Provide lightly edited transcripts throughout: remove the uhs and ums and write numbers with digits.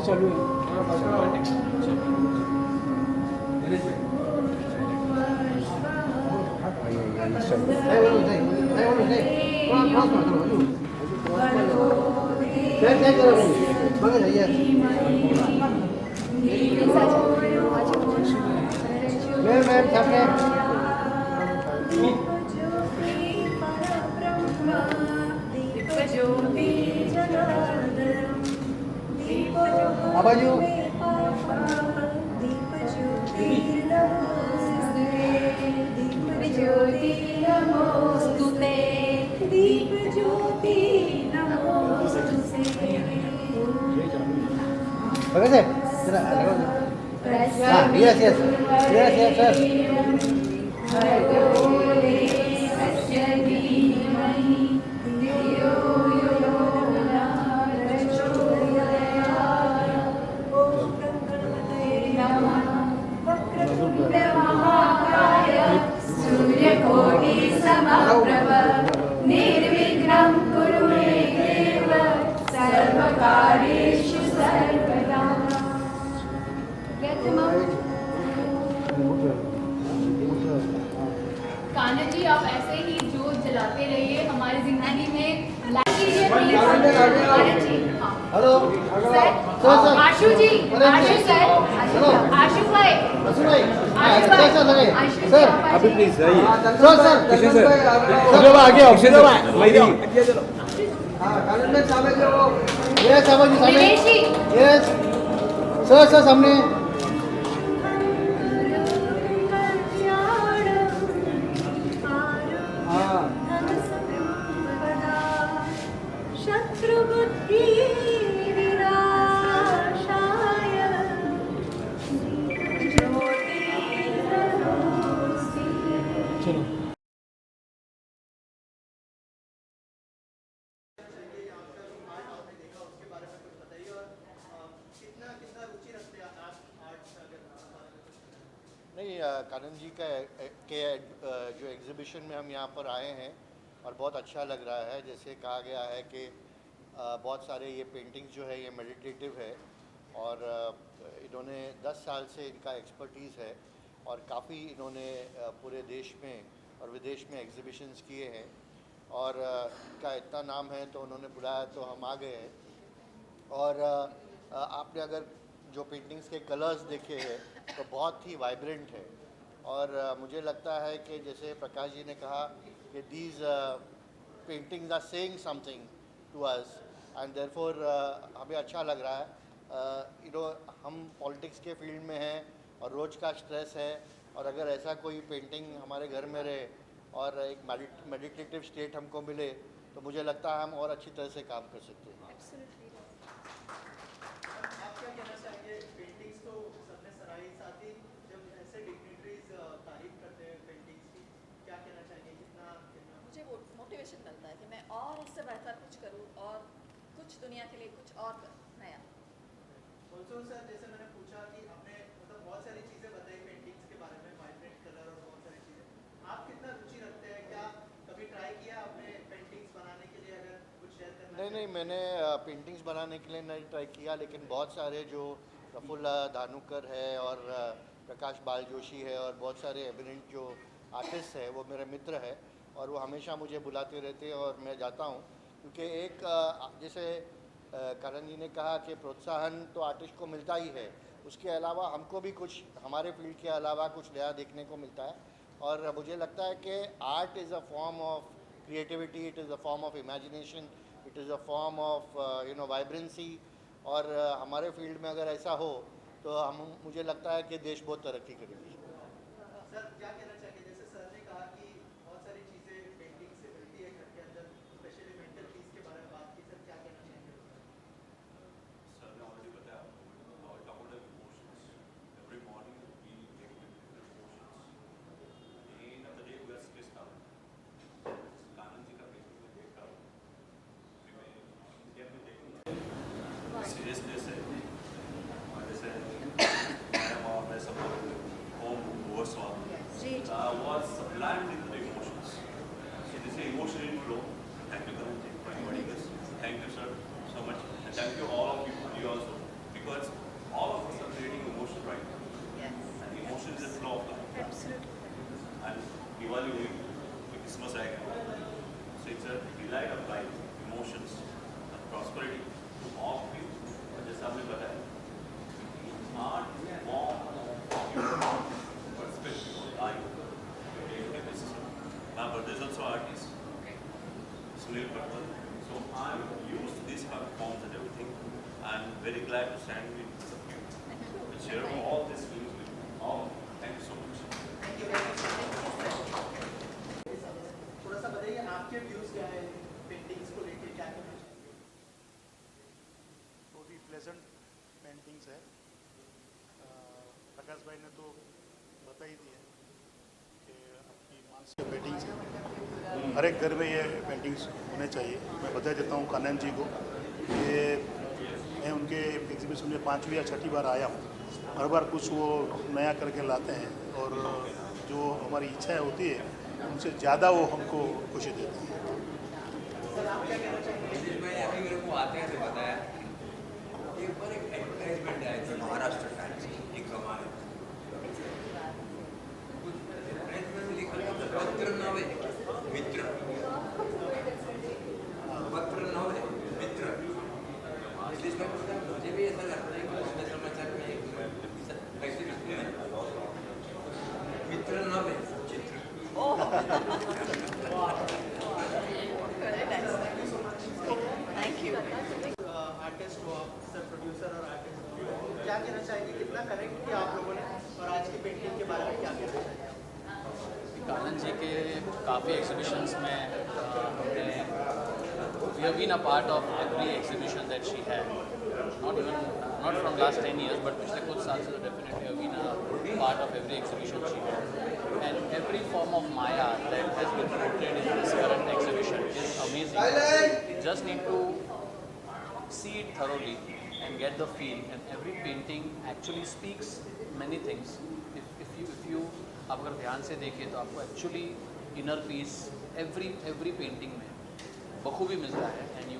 चालू है आबाजू ज्योति नमोस्तुते दीप ज्योति नमोस्तुते बघा साहेब जरा हां yes yes yes yes sir भगोले अस्य धीमहि धियो यो नः प्रचोदयात् ॐ गणपतये नमः वक्रतुण्डमहाकाय सूर्यकोटि समप्रभ निर्विघ्नं कुरु मे देव सर्वकार्येषु सर्वदा कान्हा जी आप ऐसे ही जोत जलाते रहिए हमारी जिंदगी में लाइक कीजिए हेलो सर आशु जी आशु सर आशु भाई सर अभी प्लीज जाइए सर सर किशन सर आगे आओ किशन सर यस आबाजू सामने Dinesh ji yes sir sir सामने शत्रुबुद्धि विनाशाय चलो नहीं कानन जी का के जो एग्जीबिशन में हम यहाँ पर आए हैं और बहुत अच्छा लग रहा है। जैसे कहा गया है कि बहुत सारे ये पेंटिंग्स जो है ये मेडिटेटिव है और इन्होंने 10 साल से इनका एक्सपर्टीज़ है और काफ़ी इन्होंने पूरे देश में और विदेश में एग्जीबिशंस किए हैं और इनका इतना नाम है तो उन्होंने बुलाया तो हम आ गए हैं। और आपने अगर जो पेंटिंग्स के कलर्स देखे हैं तो बहुत ही वाइब्रेंट है और मुझे लगता है कि जैसे प्रकाश जी ने कहा कि these paintings are saying something to us and therefore हमें अच्छा लग रहा है। हम पॉलिटिक्स के फील्ड में हैं और रोज़ का स्ट्रेस है और अगर ऐसा कोई पेंटिंग हमारे घर में रहे और एक मेडिटेटिव स्टेट हमको मिले तो मुझे लगता है हम और अच्छी तरह से काम कर सकते हैं। आप क्या कहना चाहेंगे? पेंटिंग्स तो सबने सराही, साथ ही जब ऐसे डिग्निटरीज तारीफ करते हैं पेंटिंग्स की, क्या कहना चाहेंगे? कितना मुझे वो मोटिवेशन मिलता है कि मैं और इससे बेहतर कुछ करूं और कुछ दुनिया के लिए कुछ और करूं नया। ऑल्सो सर, जैसे मैंने पूछा कि आपने मतलब बहुत सारी चीज़ें बताई पेंटिंग्स के बारे में, वाइब्रेंट कलर और बहुत सारी चीज़ें, आप कितना रुचि रखते हैं? क्या कभी ट्राई किया आपने पेंटिंग्स बनाने के लिए? अगर कुछ शेयर करना नहीं, मैंने पेंटिंग्स बनाने के लिए नहीं ट्राई किया, लेकिन बहुत सारे जो प्रफुल्ल धानुकर है और प्रकाश बाल जोशी है और बहुत सारे एमिनेंट जो आर्टिस्ट है वो मेरे मित्र है और वो हमेशा मुझे बुलाते रहते हैं और मैं जाता हूँ क्योंकि एक जैसे करण जी ने कहा कि प्रोत्साहन तो आर्टिस्ट को मिलता ही है, उसके अलावा हमको भी कुछ हमारे फील्ड के अलावा कुछ नया देखने को मिलता है और मुझे लगता है कि art is a form of creativity, it is a form of imagination, it is a form of vibrancy और हमारे फील्ड में अगर ऐसा हो तो मुझे लगता है कि देश बहुत तरक्की करेगी। सर क्या कहना चाहिए? जैसे सर ने कहा कि बहुत सारी चीज़ें पेंटिंग से मिलती है घर के अंदर, स्पेशली मेंटल पीस के बारे में बात की, सर क्या कहना चाहेंगे? सर ने ऑलरेडी बताया आपको, our talk about emotions. Every morning we get different emotions. In the day we are stressed out. कानन जी का पेंटिंग में देख रहा हूँ, मैं देखूँगा सीरियसनेस है और जैसे मैडम और मैं सब home ओवरसॉल was sublimed into the emotions. So this is emotional flow. Thank you, Karan ji, for inviting us. Thank you, sir, so much, and thank you all of you also because Christmas egg. So it's a delight of life, emotions, and prosperity to all of you. जैसा आपने बताया, art, warm, perspective, life, day-to-day basis. My brother is also artist, Sunil Patwal. So I'm used to these forms and everything. I'm very glad to stand with you and share all these feelings with you all. Thank you so much. थोड़ा सा बताइए आपके views क्या है paintings को लेके, क्या कहना चाहिए? बहुत ही प्लेजेंट पेंटिंग्स है। प्रकाश भाई ने तो बता ही दिया कि आपकी मानसिक पेंटिंग्स है, हर एक घर में ये पेंटिंग्स होने चाहिए। मैं बता देता हूँ कानन जी को कि मैं उनके एग्जीबिशन में 5वीं या 6ठी बार आया हूँ। हर बार कुछ वो नया करके लाते हैं और जो हमारी इच्छाएं होती है उनसे ज़्यादा वो हमको खुशी देते हैं। मैंने अभी मेरे को आते हैं बताया एक बार एक एडवर्टाइजमेंट आई थी महाराष्ट्र टाइम्स की, एक कमाल एडवर्टाइजमेंट में लिखा था पत्र नवे मित्र, पत्र नवे मित्र। इसलिए मुझे भी ऐसा लगता है कि मैं समाचार में कैसे लिखते हैं मित्र नवे चित्र। Thank you. आर्टिस्ट हो आप, सर प्रोड्यूसर और आर्टिस्ट, क्या कहना चाहेंगे, कितना कनेक्ट किया आप लोगों ने और आज की पेंटिंग के बारे में क्या कहना चाहेंगे? कानन जी के काफ़ी एग्जीबिशंस में हमने we have been a part of every exhibition that she had, not from last 10 years but पिछले कुछ साल से definitely have been a part of every exhibition she had, and every form of Maya that has been portrayed in this current exhibition is amazing. You just need to see it thoroughly and get the feel, and every painting actually speaks many things. If you आप अगर ध्यान से देखिए तो आपको actually inner peace every painting में बखूबी मिलता है, and you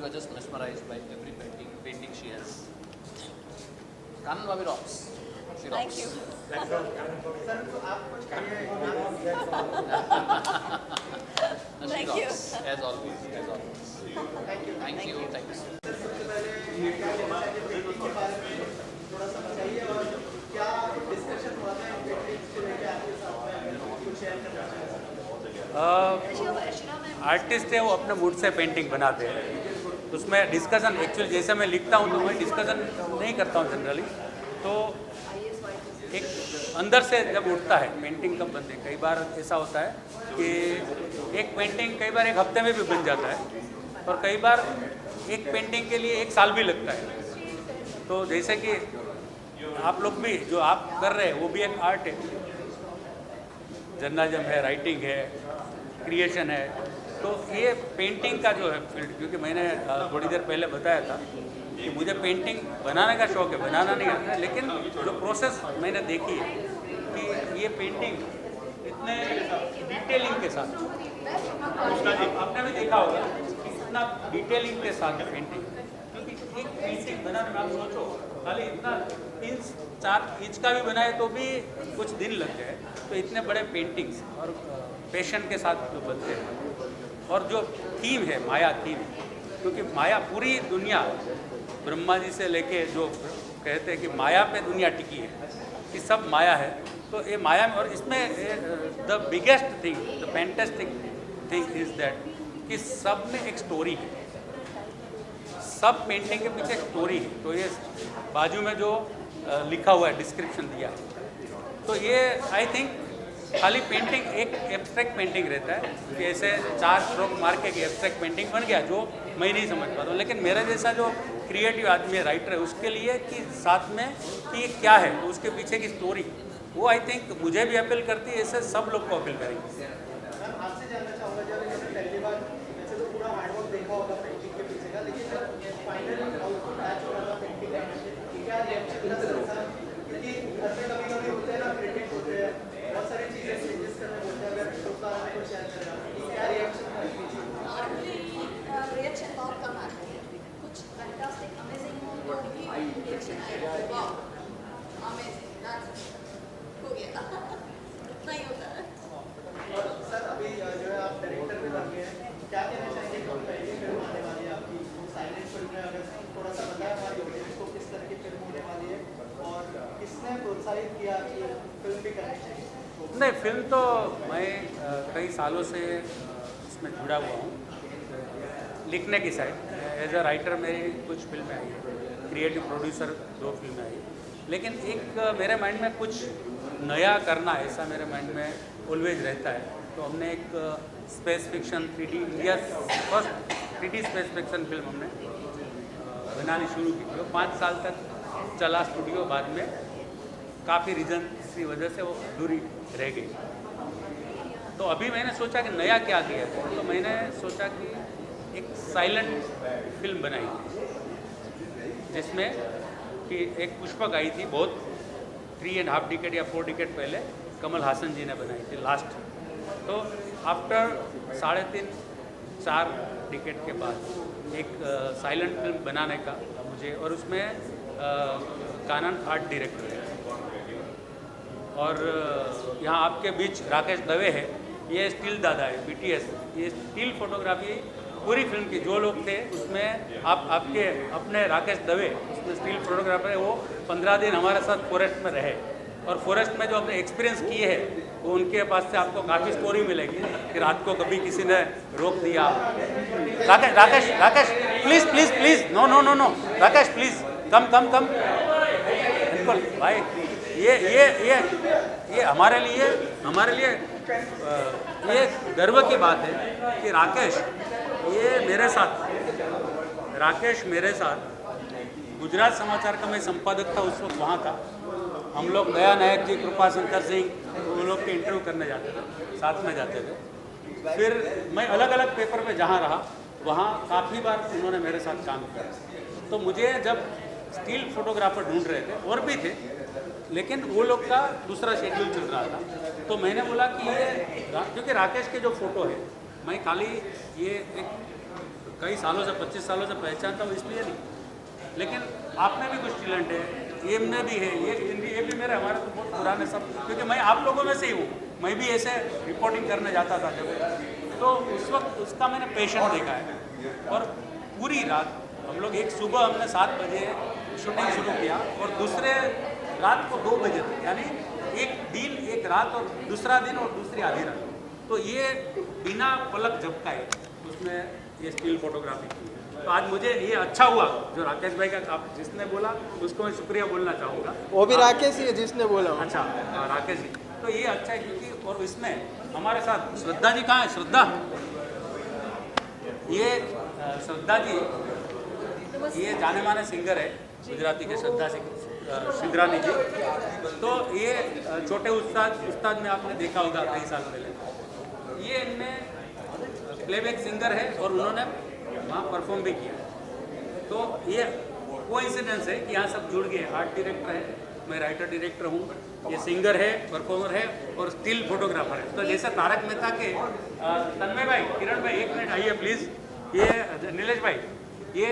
are just mesmerized by every painting she has. Kanan Bhabi rocks. She thank rocks. You. Sir तो आप कुछ कहिए। She Thank you. rocks, as always. Thank you. सबसे पहले क्या कहना चाहेंगे पेंटिंग के बारे में, थोड़ा सा बताइए और क्या डिस्कशन हुआ था इन पेंटिंग्स को लेके आपके साथ में, अगर कुछ शेयर करना चाहें। आर्टिस्ट है वो अपने मूड से पेंटिंग बनाते हैं, उसमें डिस्कशन एक्चुअली जैसे मैं लिखता हूँ तो मैं डिस्कशन नहीं करता हूँ जनरली, तो एक अंदर से जब उठता है पेंटिंग कब बनते हैं। कई बार ऐसा होता है कि एक पेंटिंग कई बार एक हफ्ते में भी बन जाता है और कई बार एक पेंटिंग के लिए 1 साल भी लगता है। तो जैसे कि आप लोग भी जो आप कर रहे हैं वो भी एक आर्ट है, जर्नलिज्म है, राइटिंग है, क्रिएशन है। तो ये पेंटिंग का जो है फील्ड, क्योंकि मैंने थोड़ी देर पहले बताया था कि मुझे पेंटिंग बनाने का शौक़ है, बनाना नहीं आता है, लेकिन जो प्रोसेस मैंने देखी है कि ये पेंटिंग इतने डिटेलिंग के साथ, आपने भी देखा होगा कि इतना डिटेलिंग के साथ पेंटिंग, क्योंकि एक पेंटिंग बनाने में आप सोचो खाली इतना 3-4 इंच का भी बनाए तो भी कुछ दिन लगते हैं, तो इतने बड़े पेंटिंग्स और पैशन के साथ जो बनते हैं। और जो थीम है माया थीम, क्योंकि माया पूरी दुनिया ब्रह्मा जी से लेके जो कहते हैं कि माया पे दुनिया टिकी है, कि सब माया है, तो ये माया में, और इसमें the biggest thing, the fantastic thing is that कि सब में एक स्टोरी है, सब पेंटिंग के पीछे एक स्टोरी है। तो ये बाजू में जो लिखा हुआ है, डिस्क्रिप्शन दिया है, तो ये आई थिंक खाली पेंटिंग एक एब्स्ट्रैक्ट पेंटिंग रहता है कि ऐसे 4 स्ट्रोक मार के एब्स्ट्रैक्ट पेंटिंग बन गया जो मैं नहीं समझ पाता हूँ, लेकिन मेरा जैसा जो क्रिएटिव आदमी है, राइटर है, उसके लिए कि साथ में कि ये क्या है, तो उसके पीछे की स्टोरी वो आई थिंक मुझे भी अपील करती है, ऐसे सब लोग को अपील करेंगे। आपसे जानना चाहूँगा, जब मैंने पहली बार वैसे तो पूरा हार्डवर्क देखा होगा पेंटिंग के पीछे का, लेकिन जब फाइनल आउटपुट मैच हो रहा था पेंटिंग का, क्या रिएक्शन था सर? क्योंकि घर में कभी होते हैं ना, क्रिटिक होते हैं, बहुत सारी चीज़ें चेंजेस करने बोलते हैं, अगर उसके बारे में कुछ शेयर करें, क्या रिएक्शन था? रिएक्शन बहुत कम आते हैं, कुछ फैंटास्टिक अमेजिंग रिएक्शन है, वाओ अमेजिंग, हो गया, नहीं होता है। नहीं, फिल्म तो मैं कई सालों से इसमें जुड़ा हुआ हूँ, लिखने की साइड। एज अ राइटर मेरी कुछ फिल्में आई हैं, क्रिएटिव प्रोड्यूसर 2 फिल्में आई, लेकिन एक मेरे माइंड में कुछ नया करना, ऐसा मेरे माइंड में ऑलवेज रहता है। तो हमने एक space fiction 3D, India first 3D space fiction film हमने बनानी शुरू की थी। 5 साल तक चला स्टूडियो, बाद में काफ़ी रीज़न की वजह से वो अधूरी रह गई। तो अभी मैंने सोचा कि नया क्या किया है, तो मैंने सोचा कि एक साइलेंट फिल्म बनाई जिसमें कि एक पुष्पक आई थी बहुत 3.5 डिकेड या 4 डिकेड पहले, कमल हासन जी ने बनाई थी लास्ट। तो आफ्टर 3.5-4 डिकेड के बाद एक साइलेंट फिल्म बनाने का मुझे, और उसमें कानन आर्ट डायरेक्टर है, और यहाँ आपके बीच राकेश दवे है, ये स्टिल दादा है, BTS। ये स्टिल फोटोग्राफी पूरी फिल्म की जो लोग थे उसमें आपके अपने राकेश दवे उसमें स्टिल फोटोग्राफर है, वो 15 दिन हमारे साथ फॉरेस्ट में रहे, और फॉरेस्ट में जो अपने एक्सपीरियंस किए हैं वो उनके पास से आपको काफ़ी स्टोरी मिलेगी कि रात को कभी किसी ने रोक दिया। Rakesh please please please, no no no no, Rakesh please come बिल्कुल भाई, ये हमारे लिए ये गर्व की बात है कि राकेश मेरे साथ गुजरात समाचार का मैं संपादक था उस वक्त, वहाँ था। हम लोग दया नायक जी, कृपा शंकर सिंह, वो लोग के इंटरव्यू करने जाते थे, साथ में जाते थे। फिर मैं अलग अलग पेपर पे जहाँ रहा वहाँ काफ़ी बार उन्होंने मेरे साथ काम किया। तो मुझे जब स्टिल फोटोग्राफर ढूंढ रहे थे, और भी थे, लेकिन वो लोग का दूसरा शेड्यूल चल रहा था, तो मैंने बोला कि ये क्योंकि राकेश के जो फ़ोटो है, मैं खाली ये एक कई सालों से 25 सालों से पहचानता हूँ इसलिए नहीं, लेकिन आप में भी कुछ टैलेंट है, एम में भी है, ये भी मेरे हमारे तो बहुत पुराने सब, क्योंकि मैं आप लोगों में से ही हूँ, मैं भी ऐसे रिपोर्टिंग करने जाता था जब, तो उस वक्त उसका मैंने पैशन देखा है। और पूरी रात हम लोग, एक सुबह हमने 7 बजे शूटिंग शुरू किया और दूसरे रात को 2 बजे तक, यानी एक दिन एक रात और दूसरा दिन और दूसरी आधी रात। तो ये बिना पलक झपकाए उसमें ये स्टिल फोटोग्राफी की। तो आज मुझे ये अच्छा हुआ जो राकेश भाई का आप जिसने बोला उसको मैं शुक्रिया बोलना चाहूँगा। वो भी राकेश ही है जिसने बोला। अच्छा, राकेश जी, तो ये अच्छा है क्योंकि, और इसमें हमारे साथ श्रद्धा जी कहाँ है? श्रद्धा, ये श्रद्धा जी ये जाने माने सिंगर है गुजराती के, श्रद्धा सिंगरानी जी। तो ये छोटे उस्ताद में आपने देखा होगा कई साल पहले, ये इनमें प्लेबैक सिंगर है और उन्होंने वहाँ परफॉर्म भी किया। तो ये कोइंसिडेंस है कि यहाँ सब जुड़ गए। आर्ट डायरेक्टर है, मैं राइटर डायरेक्टर हूँ, ये सिंगर है, परफॉर्मर है और स्टिल फोटोग्राफर है। तो जैसे तारक मेहता के तन्मय भाई, किरण भाई, 1 मिनट आइए प्लीज़। ये नीलेश भाई, ये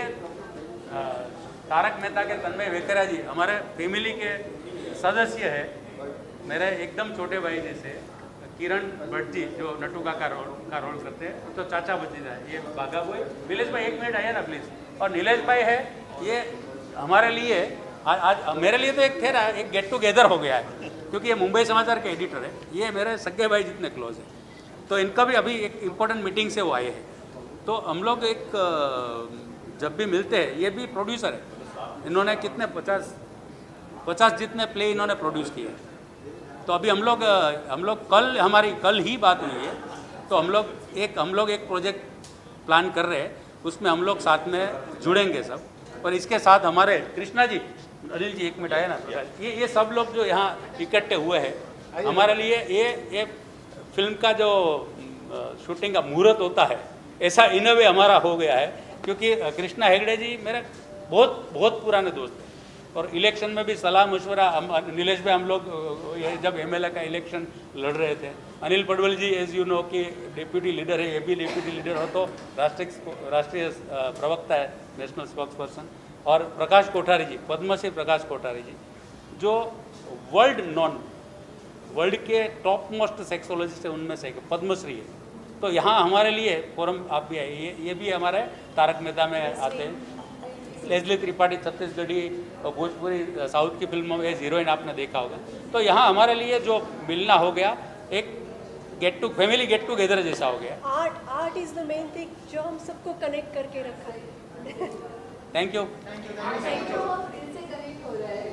तारक मेहता के तन्मय वेकरा जी हमारे फैमिली के सदस्य है, मेरे एकदम छोटे भाई जैसे। किरण भट्ट जी जो नटू का रोल करते हैं, तो चाचा भतीजा है। ये बाघा भाई, नीलेश भाई 1 मिनट आइए ना प्लीज़। और नीलेश भाई है, ये हमारे लिए आज मेरे लिए तो एक गेट टुगेदर हो गया है, क्योंकि ये मुंबई समाचार के एडिटर है। ये मेरे सगे भाई जितने क्लोज हैं, तो इनका भी अभी एक इम्पोर्टेंट मीटिंग से वो आए हैं। तो हम लोग जब भी मिलते हैं, ये भी प्रोड्यूसर है, इन्होंने कितने 50 जितने प्ले इन्होंने प्रोड्यूस किए। तो अभी हम लोग कल ही बात हुई है, तो हम लोग एक प्रोजेक्ट प्लान कर रहे हैं, उसमें हम लोग साथ में जुड़ेंगे सब। और इसके साथ हमारे कृष्णा जी, अनिल जी 1 मिनट आए ना, ये सब लोग जो यहाँ इकट्ठे हुए हैं, हमारे लिए ये फिल्म का जो शूटिंग का मुहूर्त होता है, ऐसा इन वे हमारा हो गया है। क्योंकि कृष्णा हेगड़े जी मेरे बहुत पुराने दोस्त हैं, और इलेक्शन में भी सलाह मशवरा नीलेश भाई, हम लोग जब MLA का इलेक्शन लड़ रहे थे, अनिल पडवल जी एज यू नो कि डिप्यूटी लीडर है, ये भी डिप्यूटी लीडर हो, तो राष्ट्रीय प्रवक्ता है, नेशनल स्पोक्स पर्सन। और प्रकाश कोठारी जी, पद्मश्री प्रकाश कोठारी जी, जो वर्ल्ड के टॉप मोस्ट सेक्सोलॉजिस्ट है, उनमें से एक पद्मश्री है। तो यहाँ हमारे लिए फोरम आप भी आए, ये भी हमारे तारक मेहता में आते हैं। लेस्ली त्रिपाठी छत्तीसगढ़ी और भोजपुरी साउथ की फिल्मों में एज हीरोइन आपने देखा होगा। तो यहाँ हमारे लिए जो मिलना हो गया, एक फैमिली गेट टुगेदर जैसा हो गया। Art is the main thing जो हम सबको कनेक्ट करके रखा है। Thank you. दिल से कनेक्ट हो रहा है।